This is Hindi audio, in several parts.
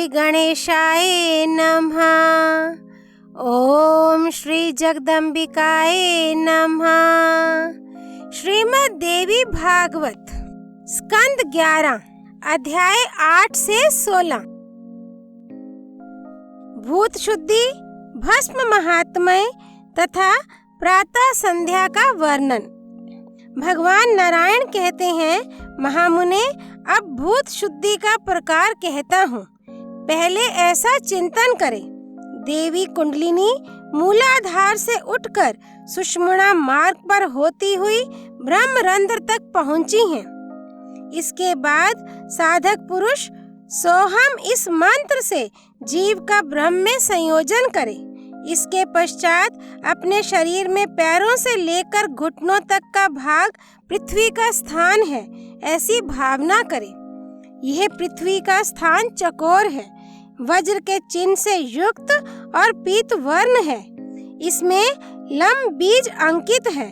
श्री गणेशाय नमः। ओम श्री जगदम्बिकाय नमः। श्रीमद् देवी भागवत स्कंद 11 अध्याय 8 से 16। भूत शुद्धि, भस्म महात्म्य तथा प्रातः संध्या का वर्णन। भगवान नारायण कहते हैं, महामुने, अब भूत शुद्धि का प्रकार कहता हूँ। पहले ऐसा चिंतन करें, देवी कुंडलिनी मूलाधार से उठकर सुषुम्ना मार्ग पर होती हुई ब्रह्मरंध्र तक पहुँची हैं। इसके बाद साधक पुरुष सोहम इस मंत्र से जीव का ब्रह्म में संयोजन करे। इसके पश्चात अपने शरीर में पैरों से लेकर घुटनों तक का भाग पृथ्वी का स्थान है, ऐसी भावना करे। यह पृथ्वी का स्थान चकोर है, वज्र के चिन्ह से युक्त और पीत वर्ण है। इसमें लम बीज अंकित है।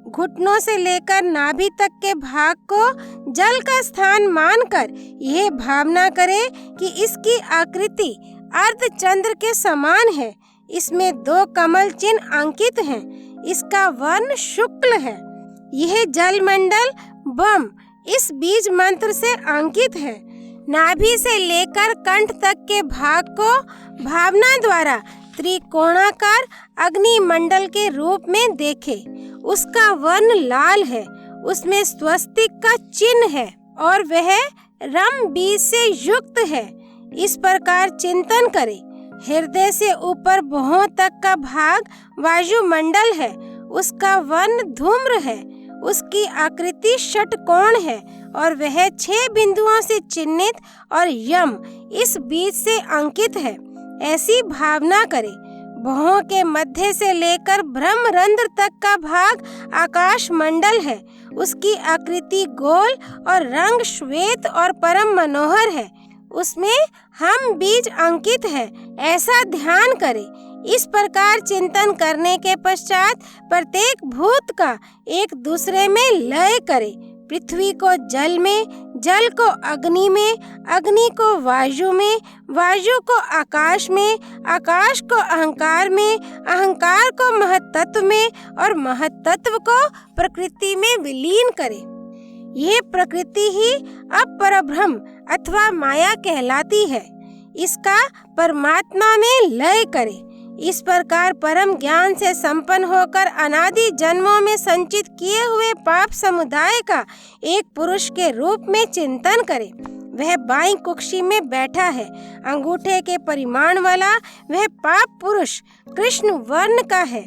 घुटनों से लेकर नाभि तक के भाग को जल का स्थान मानकर यह भावना करे कि इसकी आकृति अर्धचंद्र के समान है। इसमें 2 कमल चिन्ह अंकित हैं। इसका वर्ण शुक्ल है। यह जल मंडल बम इस बीज मंत्र से अंकित है। नाभि से लेकर कंठ तक के भाग को भावना द्वारा त्रिकोणाकार अग्नि मंडल के रूप में देखे। उसका वर्ण लाल है। उसमें स्वस्तिक का चिन्ह है और वह रम बीज से युक्त है। इस प्रकार चिंतन करे। हृदय से ऊपर भौहों तक का भाग वायुमंडल है। उसका वर्ण धूम्र है। उसकी आकृति षटकोण है और वह 6 बिंदुओं से चिन्हित और यम इस बीज से अंकित है, ऐसी भावना करे। भौहों के मध्य से लेकर ब्रह्मरंध्र तक का भाग आकाश मंडल है। उसकी आकृति गोल और रंग श्वेत और परम मनोहर है। उसमें हम बीज अंकित है, ऐसा ध्यान करे। इस प्रकार चिंतन करने के पश्चात प्रत्येक भूत का एक दूसरे में लय करे। पृथ्वी को जल में, जल को अग्नि में, अग्नि को वायु में, वायु को आकाश में, आकाश को अहंकार में, अहंकार को महत्तत्व में और महत्तत्व को प्रकृति में विलीन करे। यह प्रकृति ही अब परब्रह्म अथवा माया कहलाती है। इसका परमात्मा में लय करे। इस प्रकार परम ज्ञान से संपन्न होकर अनादि जन्मों में संचित किए हुए पाप समुदाय का एक पुरुष के रूप में चिंतन करे। वह बाईं कुक्षी में बैठा है। अंगूठे के परिमाण वाला वह पाप पुरुष कृष्ण वर्ण का है।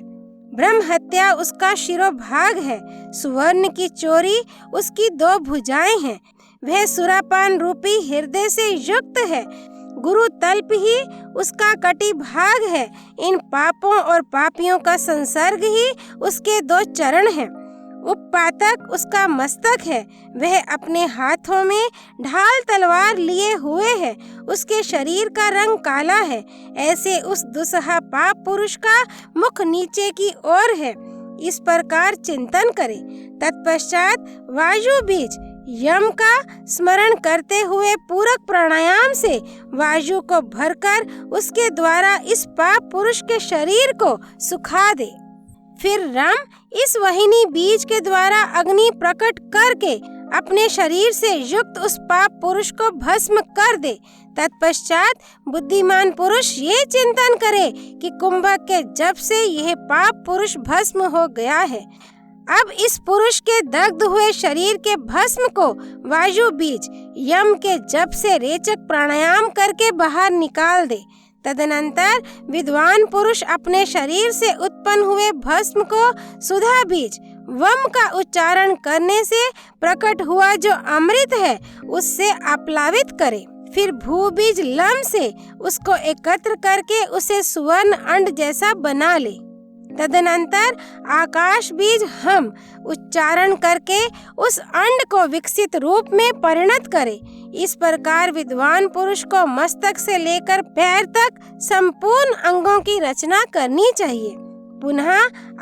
ब्रह्म हत्या उसका शिरोभाग है। सुवर्ण की चोरी उसकी 2 भुजाएं हैं। वह सुरापान रूपी हृदय से युक्त है। गुरु तल्प ही उसका कटी भाग है। इन पापों और पापियों का संसर्ग ही उसके 2 चरण हैं। उपपातक उसका मस्तक है। वह अपने हाथों में ढाल तलवार लिए हुए है। उसके शरीर का रंग काला है। ऐसे उस दुस्सहा पाप पुरुष का मुख नीचे की ओर है। इस प्रकार चिंतन करे। तत्पश्चात वायु बीज यम का स्मरण करते हुए पूरक प्राणायाम से वायु को भरकर उसके द्वारा इस पाप पुरुष के शरीर को सुखा दे। फिर रम इस वाहिनी बीज के द्वारा अग्नि प्रकट करके अपने शरीर से युक्त उस पाप पुरुष को भस्म कर दे। तत्पश्चात बुद्धिमान पुरुष ये चिंतन करे कि कुंभक के जप से यह पाप पुरुष भस्म हो गया है। अब इस पुरुष के दग्ध हुए शरीर के भस्म को वायु बीज यम के जप से रेचक प्राणायाम करके बाहर निकाल दे। तदनंतर विद्वान पुरुष अपने शरीर से उत्पन्न हुए भस्म को सुधा बीज वम का उच्चारण करने से प्रकट हुआ जो अमृत है उससे आप्लावित करे। फिर भू बीज लम से उसको एकत्र करके उसे सुवर्ण अंड जैसा बना ले। तदनंतर आकाश बीज हम उच्चारण करके उस अंड को विकसित रूप में परिणत करे। इस प्रकार विद्वान पुरुष को मस्तक से लेकर पैर तक संपूर्ण अंगों की रचना करनी चाहिए। पुनः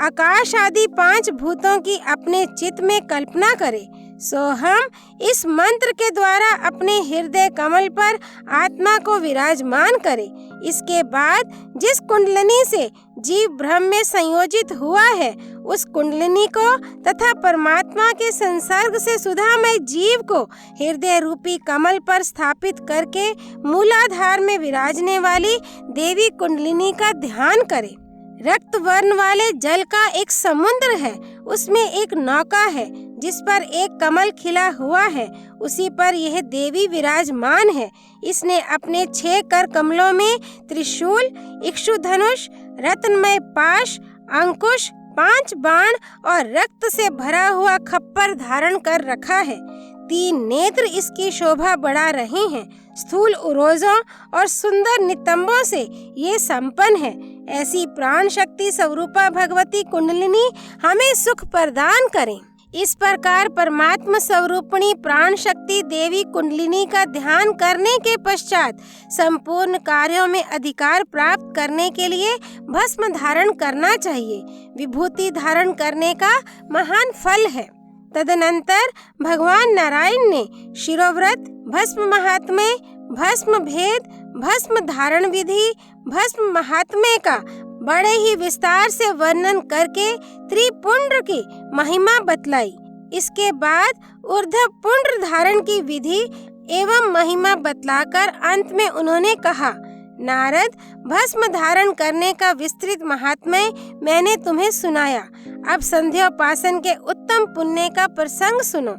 आकाश आदि 5 भूतों की अपने चित्त में कल्पना करे। सो हम इस मंत्र के द्वारा अपने हृदय कमल पर आत्मा को विराजमान करें। इसके बाद जिस कुंडलिनी से जीव ब्रह्म में संयोजित हुआ है, उस कुंडलिनी को तथा परमात्मा के संसर्ग से सुधामय जीव को हृदय रूपी कमल पर स्थापित करके मूलाधार में विराजने वाली देवी कुंडलिनी का ध्यान करें। रक्त वर्ण वाले जल का एक समुद्र है, उसमें एक नौका है जिस पर एक कमल खिला हुआ है, उसी पर यह देवी विराजमान है। इसने अपने 6 कर कमलों में त्रिशूल, इक्षुधनुष, रत्नमय पाश, अंकुश, 5 बाण और रक्त से भरा हुआ खप्पर धारण कर रखा है। 3 नेत्र इसकी शोभा बढ़ा रहे हैं। स्थूल उरोजों और सुंदर नितंबों से ये संपन्न है। ऐसी प्राण शक्ति स्वरूपा भगवती कुंडलिनी हमें सुख प्रदान करें। इस प्रकार परमात्मा स्वरूपिणी प्राण शक्ति देवी कुंडलिनी का ध्यान करने के पश्चात संपूर्ण कार्यों में अधिकार प्राप्त करने के लिए भस्म धारण करना चाहिए। विभूति धारण करने का महान फल है। तदनंतर भगवान नारायण ने शिरोव्रत, भस्म महात्म्य, भस्म भेद, भस्म धारण विधि, भस्म महात्म्य का बड़े ही विस्तार से वर्णन करके त्रिपुंड्र की महिमा बतलाई। इसके बाद ऊर्ध्व पुंड्र धारण की विधि एवं महिमा बतलाकर अंत में उन्होंने कहा, नारद, भस्म धारण करने का विस्तृत महात्म्य मैंने तुम्हें सुनाया। अब संध्योपासन के उत्तम पुण्य का प्रसंग सुनो।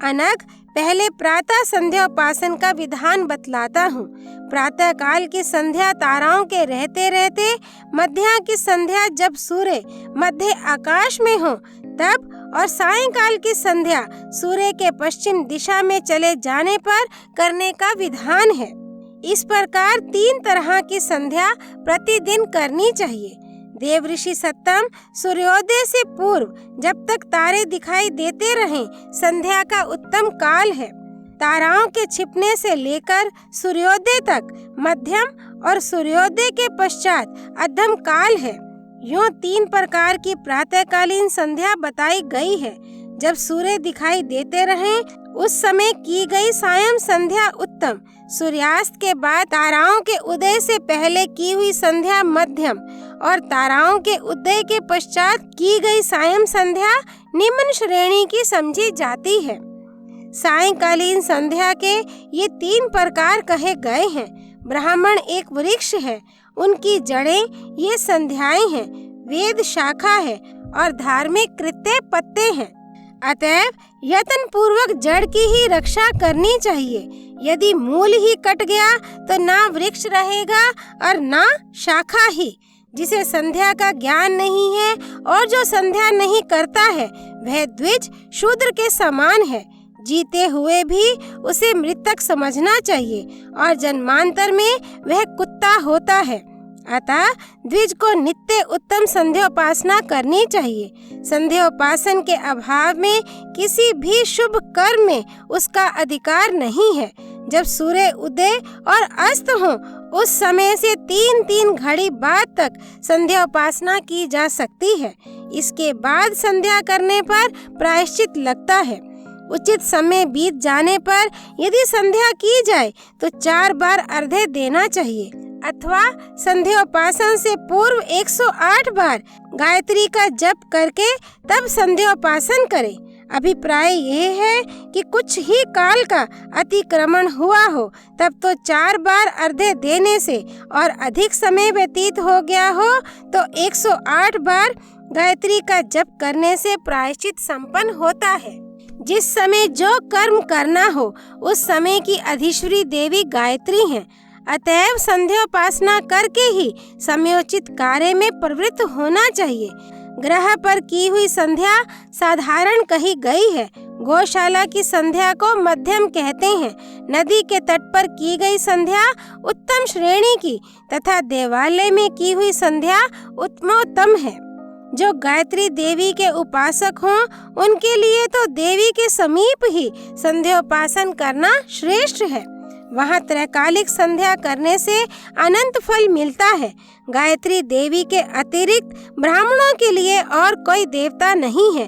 अनग, पहले प्रातः संध्योपासन का विधान बतलाता हूँ। प्रातः काल की संध्या ताराओं के रहते रहते, मध्या की संध्या जब सूर्य मध्य आकाश में हो तब, और सायंकाल की संध्या सूर्य के पश्चिम दिशा में चले जाने पर करने का विधान है। इस प्रकार 3 तरह की संध्या प्रतिदिन करनी चाहिए। देव ऋषि सत्तम, सूर्योदय से पूर्व जब तक तारे दिखाई देते रहें, संध्या का उत्तम काल है। ताराओं के छिपने से लेकर सूर्योदय तक मध्यम और सूर्योदय के पश्चात अधम काल है। यूं 3 प्रकार की प्रातःकालीन संध्या बताई गई है। जब सूर्य दिखाई देते रहें, उस समय की गई सायं संध्या उत्तम, सूर्यास्त के बाद ताराओं के उदय से पहले की हुई संध्या मध्यम और ताराओं के उदय के पश्चात की गई सायं संध्या निम्न श्रेणी की समझी जाती है। सायंकालीन संध्या के ये 3 प्रकार कहे गए हैं। ब्राह्मण एक वृक्ष है, उनकी जड़ें ये संध्याएं हैं, वेद शाखा है और धार्मिक कृत्य पत्ते हैं। अतएव यत्न पूर्वक जड़ की ही रक्षा करनी चाहिए। यदि मूल ही कट गया तो ना वृक्ष रहेगा और ना शाखा ही। जिसे संध्या का ज्ञान नहीं है और जो संध्या नहीं करता है, वह द्विज शूद्र के समान है। जीते हुए भी उसे मृतक समझना चाहिए और जन्मांतर में वह कुत्ता होता है। अतः द्विज को नित्य उत्तम संध्योपासना करनी चाहिए। संध्योपासन के अभाव में किसी भी शुभ कर्म में उसका अधिकार नहीं है। जब सूर्य उदय और अस्त हो, उस समय से 3-3 घड़ी बाद तक संध्योपासना की जा सकती है। इसके बाद संध्या करने पर प्रायश्चित लगता है। उचित समय बीत जाने पर यदि संध्या की जाए तो 4 बार अर्घ्य देना चाहिए अथवा संध्योपासन से पूर्व 108 बार गायत्री का जप करके तब संध्योपासन करें। अभिप्राय यह है कि कुछ ही काल का अतिक्रमण हुआ हो तब तो 4 बार अर्घ्य देने से और अधिक समय व्यतीत हो गया हो तो 108 बार गायत्री का जप करने से प्रायश्चित संपन्न होता है। जिस समय जो कर्म करना हो उस समय की अधीश्वरी देवी गायत्री हैं। अतएव संध्योपासना करके ही समयोचित कार्य में प्रवृत्त होना चाहिए। ग्रह पर की हुई संध्या साधारण कही गई है। गौशाला की संध्या को मध्यम कहते हैं। नदी के तट पर की गई संध्या उत्तम श्रेणी की तथा देवालय में की हुई संध्या उत्तमोत्तम है। जो गायत्री देवी के उपासक हों उनके लिए तो देवी के समीप ही संध्योपासन करना श्रेष्ठ है। वहाँ त्रैकालिक संध्या करने से अनंत फल मिलता है। गायत्री देवी के अतिरिक्त ब्राह्मणों के लिए और कोई देवता नहीं है।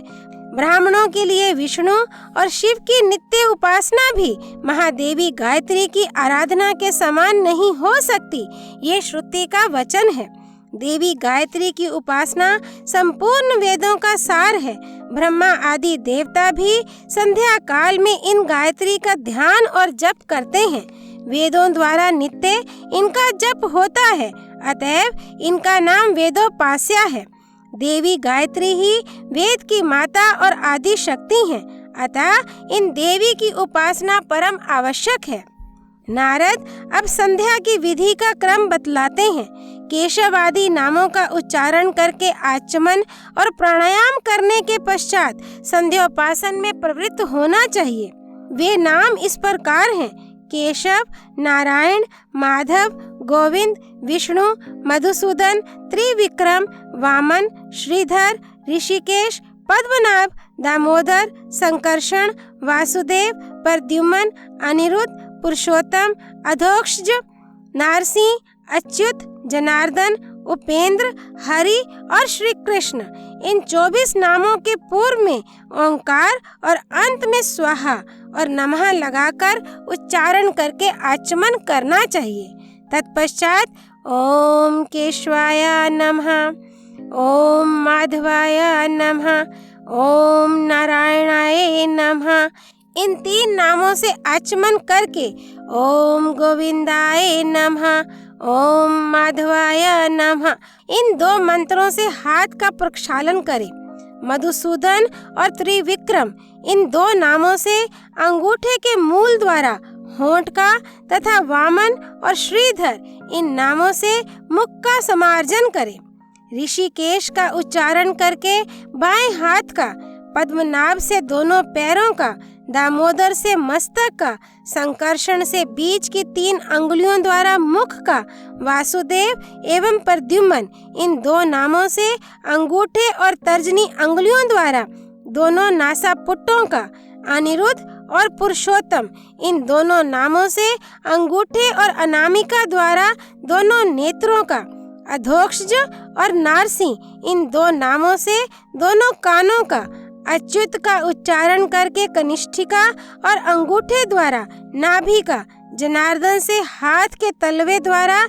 ब्राह्मणों के लिए विष्णु और शिव की नित्य उपासना भी महादेवी गायत्री की आराधना के समान नहीं हो सकती। ये श्रुति का वचन है। देवी गायत्री की उपासना संपूर्ण वेदों का सार है। ब्रह्मा आदि देवता भी संध्या काल में इन गायत्री का ध्यान और जप करते हैं। वेदों द्वारा नित्य इनका जप होता है, अतएव इनका नाम वेदोपास्या है। देवी गायत्री ही वेद की माता और आदि शक्ति हैं, अतः इन देवी की उपासना परम आवश्यक है। नारद अब संध्या की विधि का क्रम बतलाते हैं। केशव आदि नामों का उच्चारण करके आचमन और प्राणायाम करने के पश्चात संध्योपासन में प्रवृत्त होना चाहिए। वे नाम इस प्रकार हैं: केशव, नारायण, माधव, गोविंद, विष्णु, मधुसूदन, त्रिविक्रम, वामन, श्रीधर, ऋषिकेश, पद्मनाभ, दामोदर, संकर्षण, वासुदेव, प्रद्युम्न, अनिरुद्ध, पुरुषोत्तम, अधोक्षज, नारसिंह, अच्युत, जनार्दन, उपेंद्र, हरि और श्री कृष्ण। इन 24 नामों के पूर्व में ओंकार और अंत में स्वाहा और नमः लगाकर उच्चारण करके आचमन करना चाहिए। तत्पश्चात ओम केशवाय नमः, ओम माधवाय नमः, ओम नारायणाय नमः, इन 3 नामों से आचमन करके ओम गोविंदाय नमः, ओम माधवाय नमः, इन 2 मंत्रों से हाथ का प्रक्षालन करें। मधुसूदन और त्रिविक्रम इन 2 नामों से अंगूठे के मूल द्वारा होंठ का तथा वामन और श्रीधर इन नामों से मुख का समार्जन करें। ऋषिकेश का उच्चारण करके बाएं हाथ का, पद्मनाभ से दोनों पैरों का, दामोदर से मस्तक का, संकर्षण से बीच की 3 अंगुलियों द्वारा मुख का, वासुदेव एवं प्रद्युम्न इन 2 नामों से अंगूठे और तर्जनी अंगुलियों द्वारा दोनों नासापुटों का, अनिरुद्ध और पुरुषोत्तम इन दोनों नामों से अंगूठे और अनामिका द्वारा दोनों नेत्रों का, अधोक्षज और नारसिंह इन 2 नामों से दोनों कानों का, अच्युत का उच्चारण करके कनिष्ठिका और अंगूठे द्वारा नाभि का, जनार्दन से हाथ के तलवे द्वारा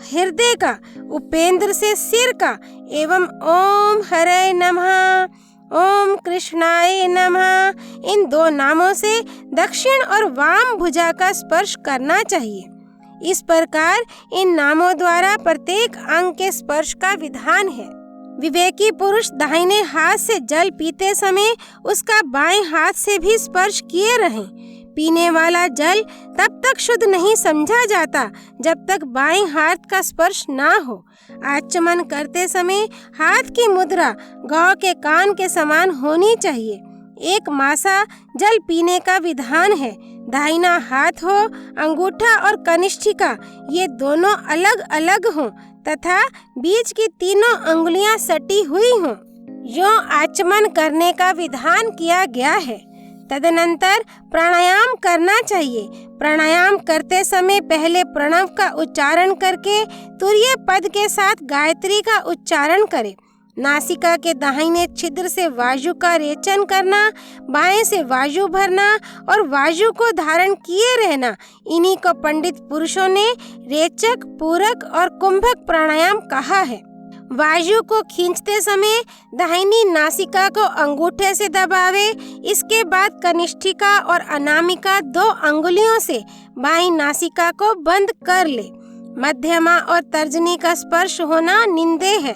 हृदय का, उपेंद्र से सिर का एवं ओम हरे नमः, ओम कृष्णाय नमः इन 2 नामों से दक्षिण और वाम भुजा का स्पर्श करना चाहिए। इस प्रकार इन नामों द्वारा प्रत्येक अंग के स्पर्श का विधान है। विवेकी पुरुष दाहिने हाथ से जल पीते समय उसका बाएं हाथ से भी स्पर्श किए रहें। पीने वाला जल तब तक शुद्ध नहीं समझा जाता जब तक बाएं हाथ का स्पर्श ना हो। आचमन करते समय हाथ की मुद्रा गौ के कान के समान होनी चाहिए। एक मासा जल पीने का विधान है। दाहिना हाथ हो, अंगूठा और कनिष्ठिका ये दोनों अलग अलग हों तथा बीच की 3 अंगुलियां सटी हुई हों। यों आचमन करने का विधान किया गया है। तदनंतर प्राणायाम करना चाहिए। प्राणायाम करते समय पहले प्रणव का उच्चारण करके तुरीय पद के साथ गायत्री का उच्चारण करें। नासिका के दाहिने छिद्र से वायु का रेचन करना, बाएं से वायु भरना और वायु को धारण किए रहना, इन्हीं को पंडित पुरुषों ने रेचक, पूरक और कुंभक प्राणायाम कहा है। वायु को खींचते समय दाहिनी नासिका को अंगूठे से दबावे। इसके बाद कनिष्ठिका और अनामिका 2 अंगुलियों से बाईं नासिका को बंद कर ले। मध्यमा और तर्जनी का स्पर्श होना निंदे है।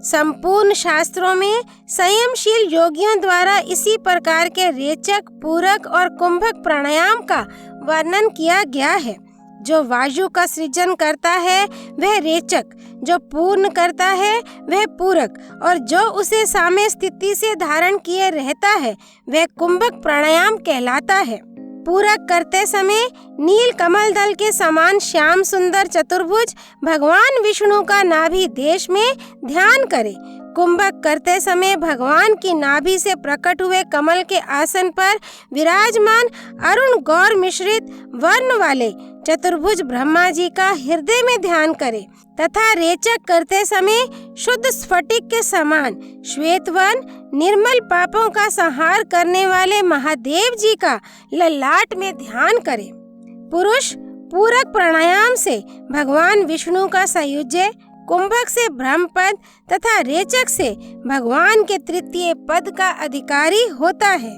संपूर्ण शास्त्रों में संयमशील योगियों द्वारा इसी प्रकार के रेचक, पूरक और कुंभक प्राणायाम का वर्णन किया गया है। जो वायु का सृजन करता है वह रेचक, जो पूर्ण करता है वह पूरक और जो उसे साम्य स्थिति से धारण किए रहता है वह कुंभक प्राणायाम कहलाता है। पूरक करते समय नील कमल दल के समान श्याम सुंदर चतुर्भुज भगवान विष्णु का नाभि देश में ध्यान करें। कुंभक करते समय भगवान की नाभि से प्रकट हुए कमल के आसन पर विराजमान अरुण गौर मिश्रित वर्ण वाले चतुर्भुज ब्रह्मा जी का हृदय में ध्यान करें तथा रेचक करते समय शुद्ध स्फटिक के समान श्वेत वर्ण निर्मल पापों का संहार करने वाले महादेव जी का ललाट में ध्यान करें। पुरुष पूरक प्राणायाम से भगवान विष्णु का सायुज्य, कुंभक से ब्रह्म पद तथा रेचक से भगवान के तृतीय पद का अधिकारी होता है।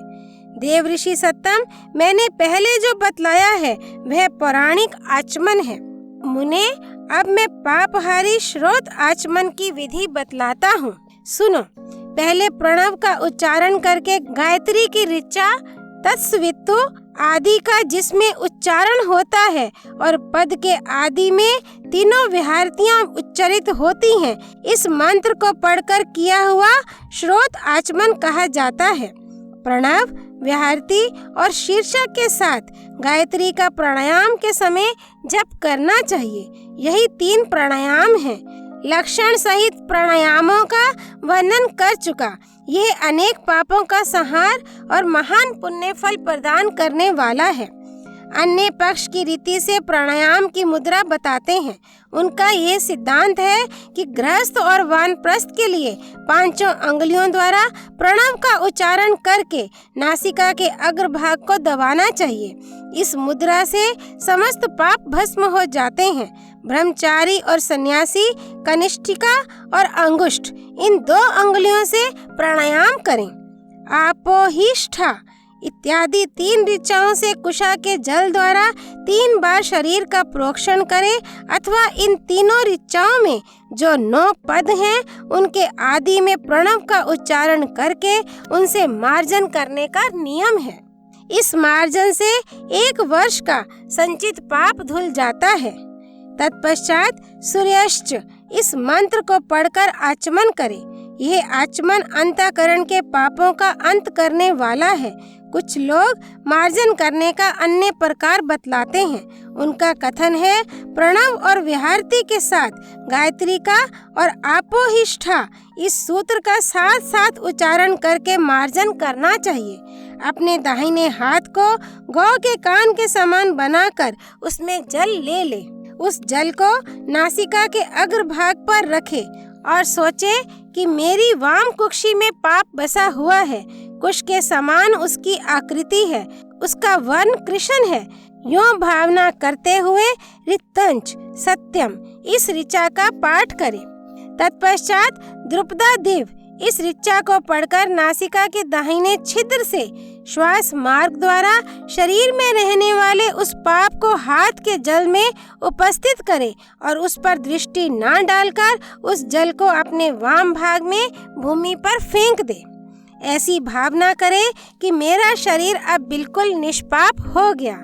देव ऋषि सत्तम, मैंने पहले जो बतलाया है वह पौराणिक आचमन है। मुने, अब मैं पापहारी श्रोत आचमन की विधि बतलाता हूँ। सुनो। पहले प्रणव का उच्चारण करके गायत्री की ऋचा, तत्सवितु आदि का जिसमें उच्चारण होता है और पद के आदि में तीनों विहारतियां उच्चरित होती हैं, इस मंत्र को पढ़कर किया हुआ श्रोत आचमन कहा जाता है। प्रणव, विहारती और शीर्षक के साथ गायत्री का प्राणायाम के समय जप करना चाहिए। यही 3 प्राणायाम हैं। लक्षण सहित प्राणायामों का वर्णन कर चुका। ये अनेक पापों का संहार और महान पुण्य फल प्रदान करने वाला है। अन्य पक्ष की रीति से प्राणायाम की मुद्रा बताते हैं। उनका ये सिद्धांत है कि गृहस्थ और वानप्रस्थ के लिए 5 अंगुलियों द्वारा प्रणव का उच्चारण करके नासिका के अग्रभाग को दबाना चाहिए। इस मुद्रा से समस्त पाप भस्म हो जाते हैं। ब्रह्मचारी और सन्यासी कनिष्ठिका और अंगुष्ठ, इन 2 अंगुलियों से प्राणायाम करें। आपोहिष्ठा इत्यादि 3 ऋचाओं से कुशा के जल द्वारा 3 बार शरीर का प्रोक्षण करें, अथवा इन तीनों ऋचाओं में जो 9 पद हैं उनके आदि में प्रणव का उच्चारण करके उनसे मार्जन करने का नियम है। इस मार्जन से 1 वर्ष का संचित पाप धुल जाता है। तत्पश्चात सूर्यश्च इस मंत्र को पढ़कर आचमन करें। यह आचमन अंतःकरण के पापों का अंत करने वाला है। कुछ लोग मार्जन करने का अन्य प्रकार बतलाते हैं। उनका कथन है, प्रणव और विहारती के साथ गायत्री का और आपोहिष्ठा इस सूत्र का साथ साथ उच्चारण करके मार्जन करना चाहिए। अपने दाहिने हाथ को गौ के कान के समान बनाकर उसमें जल ले। उस जल को नासिका के अग्रभाग पर रखे और सोचे कि मेरी वाम कुक्षी में पाप बसा हुआ है। कुश के समान उसकी आकृति है, उसका वर्ण कृष्ण है। यूं भावना करते हुए ऋतंच सत्यम इस ऋचा का पाठ करें। तत्पश्चात द्रुपदा देव इस ऋचा को पढ़कर नासिका के दाहिने छिद्र से श्वास मार्ग द्वारा शरीर में रहने वाले उस पाप को हाथ के जल में उपस्थित करे और उस पर दृष्टि न डालकर उस जल को अपने वाम भाग में भूमि पर फेंक दे। ऐसी भावना करे कि मेरा शरीर अब बिल्कुल निष्पाप हो गया।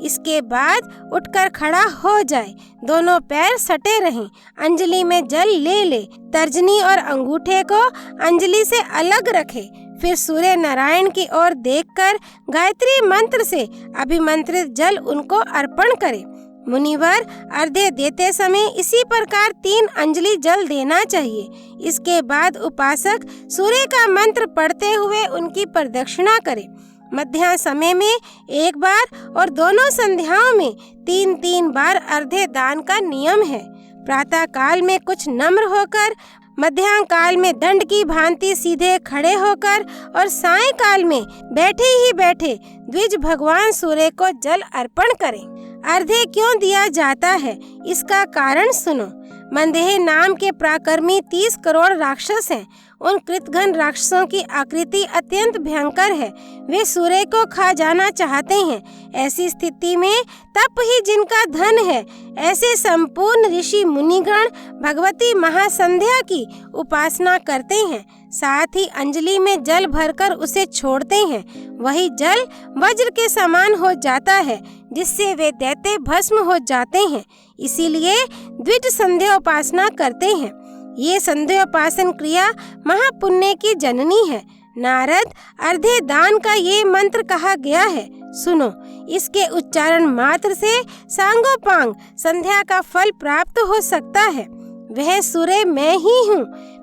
इसके बाद उठकर खड़ा हो जाए, दोनों पैर सटे रहें, अंजलि में जल ले, तर्जनी और अंगूठे को अंजलि से अलग रखे। फिर सूर्य नारायण की ओर देखकर गायत्री मंत्र से अभिमंत्रित जल उनको अर्पण करे। मुनिवर अर्घ्य देते समय इसी प्रकार 3 अंजलि जल देना चाहिए। इसके बाद उपासक सूर्य का मंत्र पढ़ते हुए उनकी प्रदक्षिणा करे। मध्याह्न समय में 1 बार और दोनों संध्याओं में 3-3 बार अर्घ्य दान का नियम है। प्रातः काल में कुछ नम्र होकर, मध्याह्न काल में दंड की भांति सीधे खड़े होकर और सायं काल में बैठे ही बैठे द्विज भगवान सूर्य को जल अर्पण करें। अर्घ्य क्यों दिया जाता है, इसका कारण सुनो। मंदेह नाम के पराक्रमी 30 करोड़ राक्षस हैं। उन कृतघ्न राक्षसों की आकृति अत्यंत भयंकर है। वे सूर्य को खा जाना चाहते हैं। ऐसी स्थिति में तप ही जिनका धन है, ऐसे संपूर्ण ऋषि मुनिगण भगवती महासंध्या की उपासना करते हैं। साथ ही अंजलि में जल भरकर उसे छोड़ते हैं। वही जल वज्र के समान हो जाता है, जिससे वे दैत्य भस्म हो जाते हैं। इसीलिए द्विज संध्या उपासना करते हैं। ये संध्योपासन क्रिया महापुण्य की जननी है। नारद अर्घ्य दान का ये मंत्र कहा गया है, सुनो। इसके उच्चारण मात्र से सांगोपांग संध्या का फल प्राप्त हो सकता है। वह सूर्य मैं ही हूँ,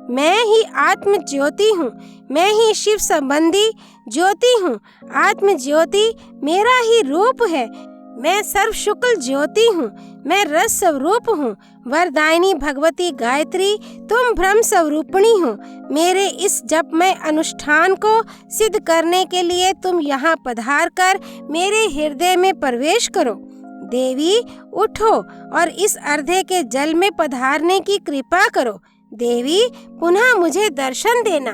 मैं ही आत्म ज्योति हूँ, मैं ही शिव संबंधी ज्योति हूँ। आत्म ज्योति मेरा ही रूप है। मैं सर्व शुक्ल ज्योति हूँ, मैं रस स्वरूप हूँ। वरदायिनी भगवती गायत्री, तुम ब्रह्म स्वरूपिणी हो। मेरे इस जपमय अनुष्ठान को सिद्ध करने के लिए तुम यहाँ पधार कर मेरे हृदय में प्रवेश करो। देवी उठो और इस अर्धे के जल में पधारने की कृपा करो। देवी पुनः मुझे दर्शन देना।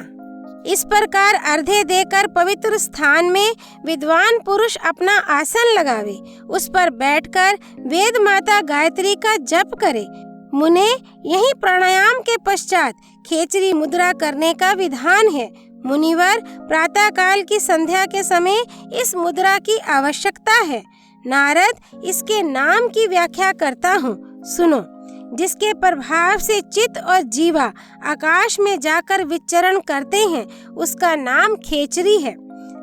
इस प्रकार अर्धे देकर पवित्र स्थान में विद्वान पुरुष अपना आसन लगावे, उस पर बैठकर वेद माता गायत्री का जप करे। मुने यही प्राणायाम के पश्चात खेचरी मुद्रा करने का विधान है। मुनिवर, प्रातः काल की संध्या के समय इस मुद्रा की आवश्यकता है। नारद, इसके नाम की व्याख्या करता हूँ, सुनो। जिसके प्रभाव से चित्त और जीवा आकाश में जाकर विचरण करते हैं, उसका नाम खेचरी है।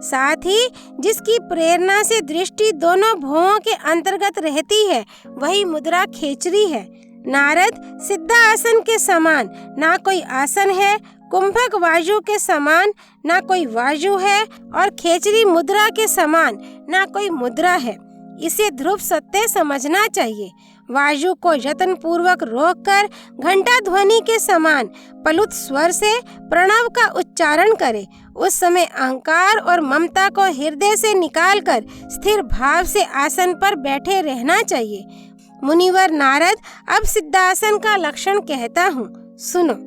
साथ ही जिसकी प्रेरणा से दृष्टि दोनों भुवों के अंतर्गत रहती है, वही मुद्रा खेचरी है। नारद, सिद्धासन के समान ना कोई आसन है, कुंभक वायु के समान ना कोई वायु है, और खेचरी मुद्रा के समान ना कोई मुद्रा है। इसे ध्रुव सत्य समझना चाहिए। वायु को यत्न पूर्वक रोककर घंटा ध्वनि के समान पलुत स्वर से प्रणव का उच्चारण करे। उस समय अहंकार और ममता को हृदय से निकालकर स्थिर भाव से आसन पर बैठे रहना चाहिए। मुनिवर नारद, अब सिद्धासन का लक्षण कहता हूँ, सुनो।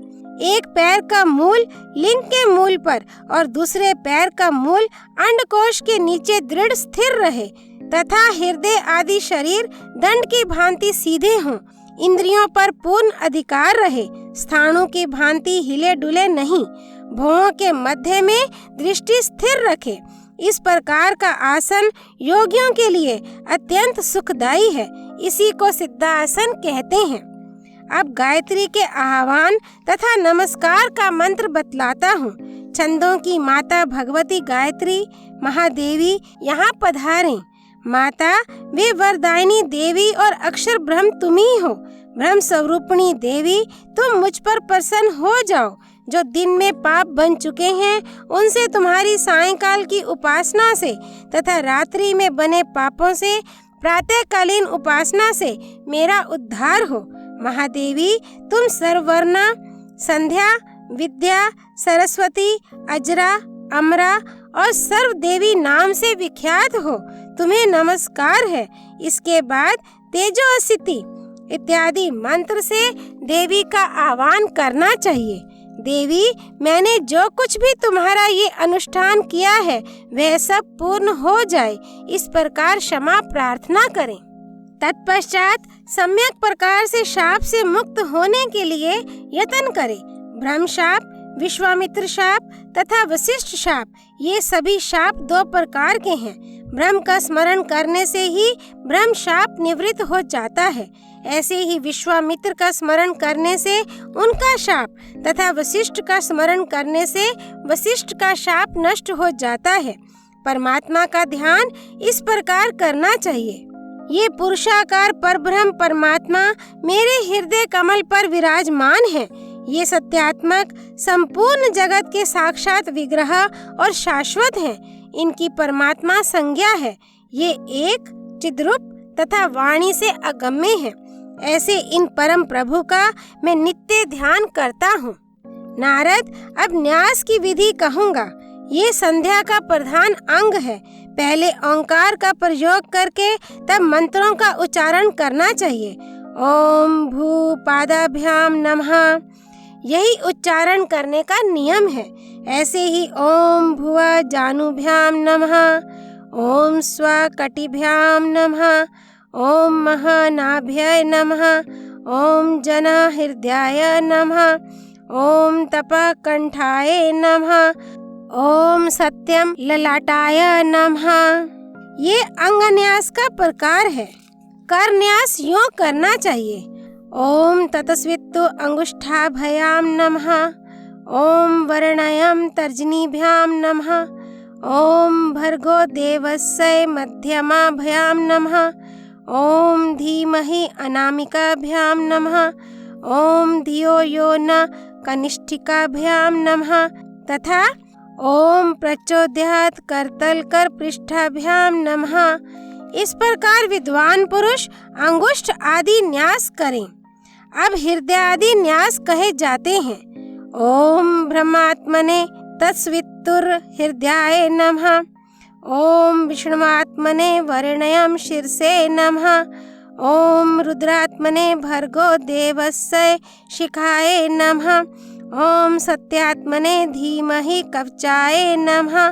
एक पैर का मूल लिंग के मूल पर और दूसरे पैर का मूल अंडकोश के नीचे दृढ़ स्थिर रहे तथा हृदय आदि शरीर दंड की भांति सीधे हों। इंद्रियों पर पूर्ण अधिकार रहे, स्थानों की भांति हिले डुले नहीं। भुवों के मध्य में दृष्टि स्थिर रखे। इस प्रकार का आसन योगियों के लिए अत्यंत सुखदायी है। इसी को सिद्धासन कहते हैं। अब गायत्री के आह्वान तथा नमस्कार का मंत्र बतलाता हूँ। छंदों की माता भगवती गायत्री महादेवी यहाँ पधारें। माता, वे वरदायिनी देवी और अक्षर ब्रह्म तुम ही हो। ब्रह्म स्वरूपिणी देवी, तुम मुझ पर प्रसन्न हो जाओ। जो दिन में पाप बन चुके हैं, उनसे तुम्हारी सायंकाल की उपासना से तथा रात्रि में बने पापों से प्रातःकालीन उपासना से मेरा उद्धार हो। महादेवी, तुम सर्ववर्णा, संध्या, विद्या, सरस्वती, अजरा, अमरा और सर्व देवी नाम से विख्यात हो। तुम्हें नमस्कार है। इसके बाद तेजो सिति इत्यादि मंत्र से देवी का आह्वान करना चाहिए। देवी, मैंने जो कुछ भी तुम्हारा ये अनुष्ठान किया है, वह सब पूर्ण हो जाए, इस प्रकार क्षमा प्रार्थना करें। तत्पश्चात सम्यक प्रकार से शाप से मुक्त होने के लिए यत्न करें। ब्रह्म शाप, विश्वामित्र शाप तथा वशिष्ठ शाप, ये सभी शाप दो प्रकार के हैं। ब्रह्म का स्मरण करने से ही ब्रह्म शाप निवृत्त हो जाता है। ऐसे ही विश्वामित्र का स्मरण करने से उनका शाप तथा वशिष्ठ का स्मरण करने से वशिष्ठ का शाप नष्ट हो जाता है। परमात्मा का ध्यान इस प्रकार करना चाहिए। ये पुरुषाकार परब्रह्म परमात्मा मेरे हृदय कमल पर विराजमान है। ये सत्यात्मक संपूर्ण जगत के साक्षात विग्रह और शाश्वत हैं। इनकी परमात्मा संज्ञा है। ये एक चिद्रूप तथा वाणी से अगम्य है। ऐसे इन परम प्रभु का मैं नित्य ध्यान करता हूँ। नारद, अब न्यास की विधि कहूँगा। ये संध्या का प्रधान अंग है। पहले ओंकार का प्रयोग करके तब मंत्रों का उच्चारण करना चाहिए। ओम भू पादाभ्याम नमः, यही उच्चारण करने का नियम है। ऐसे ही ओम भुवा जानुभ्याम नमः, ओम स्व कटिभ्याम नमः, ओम महानाभ्याय नमः, ओम जन हृदयाय नमः, ओम तपः कंठाय नमः, ओम सत्यम ललाटाय नमः। ये अंगन्यास का प्रकार है। करन्यास यूं करना चाहिए। ओम ततस्वित्तु अंगुष्ठाभयाम नमः, ओम वर्णयम तर्जनीभ्याम नमः, ओम भर्गो देवस्य मध्यमाभ्याम नमः, ओम धीमहि अनामिकाभ्याम नमः, ओम धियो यो न कनिष्ठिकाभ्याम नमः तथा ओम प्रचोदयात् करतलकर पृष्ठाभ्याम नमः। इस प्रकार विद्वान पुरुष अंगुष्ठ आदि न्यास करें। अब हृदय आदि न्यास कहे जाते हैं। ओम ब्रह्मात्मने तत्सवितुर हृदयाय नमः। ओम विष्णुमात्मने वरेण्यं शीर्षे नमः। ओम रुद्रात्मने भर्गो देवस्य शिखाय नमः। ओम सत्यात्मने धीमहि कवचाय नमः।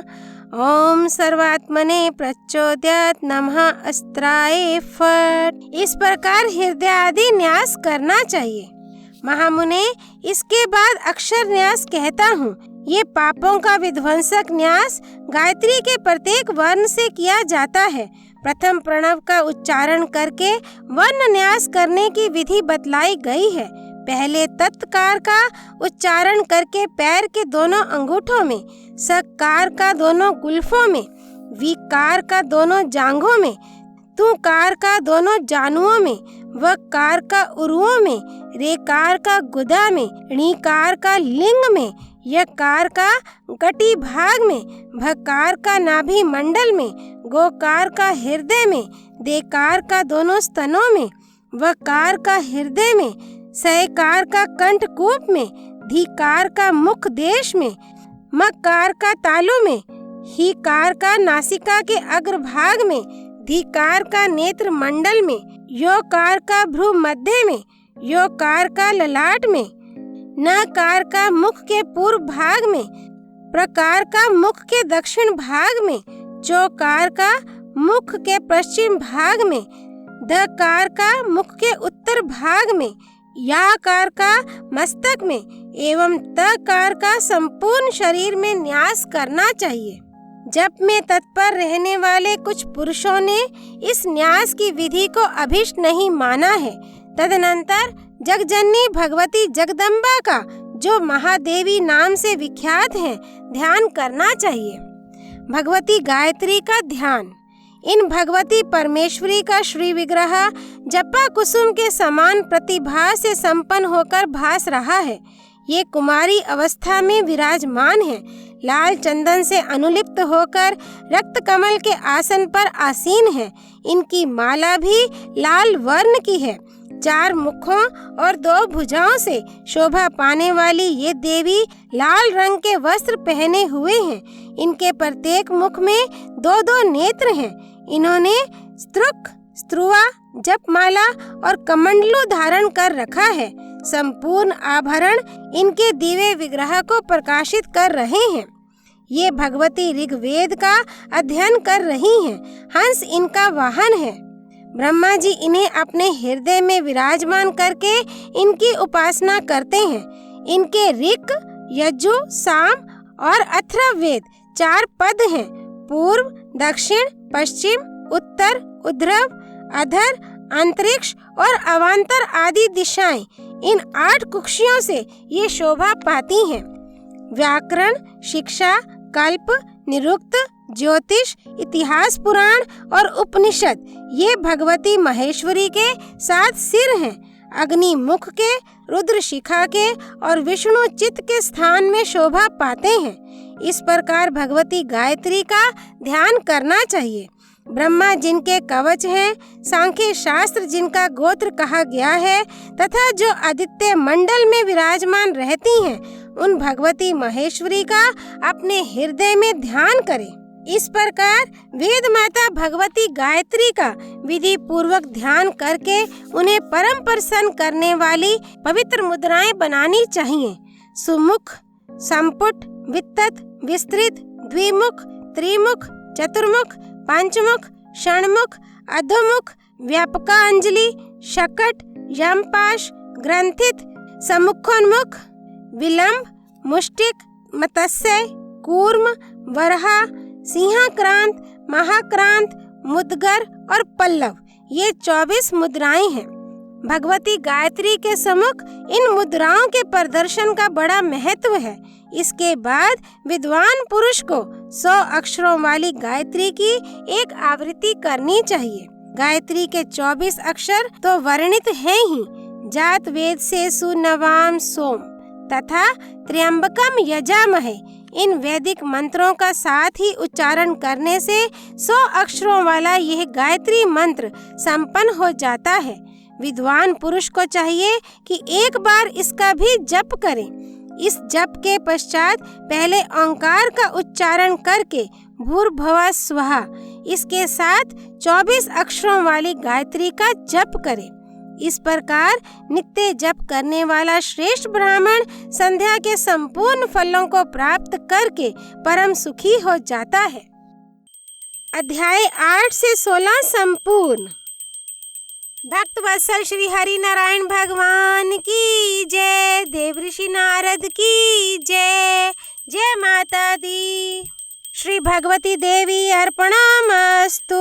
ओम सर्वात्मने प्रचोदयात् नमः अस्त्राय फट्। इस प्रकार हृदय आदि न्यास करना चाहिए। महामुने, इसके बाद अक्षर न्यास कहता हूँ। ये पापों का विध्वंसक न्यास गायत्री के प्रत्येक वर्ण से किया जाता है। प्रथम प्रणव का उच्चारण करके वर्ण न्यास करने की विधि बतलाई गई है। पहले तत्कार का उच्चारण करके पैर के दोनों अंगूठों में, सकार का दोनों गुल्फों में, विकार का दोनों जांघों में, तुकार का दोनों जानुओं में, वकार का उरुओं में, रेकार का गुदा में, णीकार का लिंग में, यकार का गटी भाग में, भकार का नाभि मंडल में, गोकार का हृदय में, देकार का दोनों स्तनों में, वकार का हृदय में, सयकार का कंठकूप में, धीकार का मुख देश में, मकार का तालु में, हीकार का नासिका के अग्रभाग में, धीकार का नेत्र मंडल में, योकार का भ्रू मध्य में, योकार का ललाट में, नकार का मुख के पूर्व भाग में, प्रकार का मुख के दक्षिण भाग में, चौकार का मुख के पश्चिम भाग में, दकार का मुख के उत्तर भाग में, याकार का मस्तक में एवं तकार का संपूर्ण शरीर में न्यास करना चाहिए। जप में तत्पर रहने वाले कुछ पुरुषों ने इस न्यास की विधि को अभिष्ट नहीं माना है। तदनंतर जगजननी भगवती जगदम्बा का, जो महादेवी नाम से विख्यात है, ध्यान करना चाहिए। भगवती गायत्री का ध्यान। इन भगवती परमेश्वरी का श्री विग्रह जपा कुसुम के समान प्रतिभा से संपन्न होकर भास रहा है। ये कुमारी अवस्था में विराजमान है। लाल चंदन से अनुलिप्त होकर रक्त कमल के आसन पर आसीन है। इनकी माला भी लाल वर्ण की है। 4 मुखों और 2 भुजाओं से शोभा पाने वाली ये देवी लाल रंग के वस्त्र पहने हुए हैं। इनके प्रत्येक मुख में 2-2 नेत्र हैं। इन्होंने स्त्रुक, स्त्रुआ, जपमाला और कमंडलू धारण कर रखा है। संपूर्ण आभरण इनके दिव्य विग्रह को प्रकाशित कर रहे हैं। ये भगवती ऋग्वेद का अध्ययन कर रही हैं। हंस इनका वाहन है। ब्रह्मा जी इन्हें अपने हृदय में विराजमान करके इनकी उपासना करते हैं। इनके ऋक, यजु, साम और अथर्ववेद 4 पद हैं। पूर्व, दक्षिण, पश्चिम, उत्तर, उद्धव, अधर, अंतरिक्ष और अवांतर आदि दिशाएं इन 8 कुक्षियों से ये शोभा पाती हैं। व्याकरण, शिक्षा, कल्प, निरुक्त, ज्योतिष, इतिहास, पुराण और उपनिषद ये भगवती महेश्वरी के 7 सिर हैं। अग्नि मुख के, रुद्र शिखा के और विष्णु चित्त के स्थान में शोभा पाते हैं। इस प्रकार भगवती गायत्री का ध्यान करना चाहिए। ब्रह्मा जिनके कवच हैं, सांख्य शास्त्र जिनका गोत्र कहा गया है तथा जो आदित्य मंडल में विराजमान रहती हैं, उन भगवती महेश्वरी का अपने हृदय में ध्यान करें। इस प्रकार वेद माता भगवती गायत्री का विधि पूर्वक ध्यान करके उन्हें परम प्रसन्न करने वाली पवित्र मुद्राएं बनानी चाहिए। सुमुख, संपुट, वित्तत, विस्तृत, द्विमुख, त्रिमुख, चतुर्मुख, पंचमुख, षण्मुख, अधोमुख, व्यापकांजलि, शकट, यमपाश, ग्रंथित, सम्मुखोन्मुख, विलंब, मुष्टिक, मत्स्य, कूर्म, वरहा, सिंहाक्रांत, महाक्रांत, मुद्गर और पल्लव ये 24 मुद्राएं हैं। भगवती गायत्री के सम्मुख इन मुद्राओं के प्रदर्शन का बड़ा महत्व है। इसके बाद विद्वान पुरुष को 100 अक्षरों वाली गायत्री की एक आवृत्ति करनी चाहिए। गायत्री के 24 अक्षर तो वर्णित हैं ही। जात वेद से सुनवाम सोम तथा त्र्यंबकम यजामहे इन वैदिक मंत्रों का साथ ही उच्चारण करने से 100 अक्षरों वाला यह गायत्री मंत्र संपन्न हो जाता है। विद्वान पुरुष को चाहिए कि एक बार इसका भी जप करें। इस जप के पश्चात पहले ओंकार का उच्चारण करके भूर्भुवः स्वः इसके साथ 24 अक्षरों वाली गायत्री का जप करें। इस प्रकार नित्य जप करने वाला श्रेष्ठ ब्राह्मण संध्या के संपूर्ण फलों को प्राप्त करके परम सुखी हो जाता है। अध्याय 8 से 16 संपूर्ण। भक्त वत्सल श्री हरि नारायण भगवान की जय। देवऋषि नारद की जय। जय माता दी। श्री भगवती देवी अर्पणमस्तु।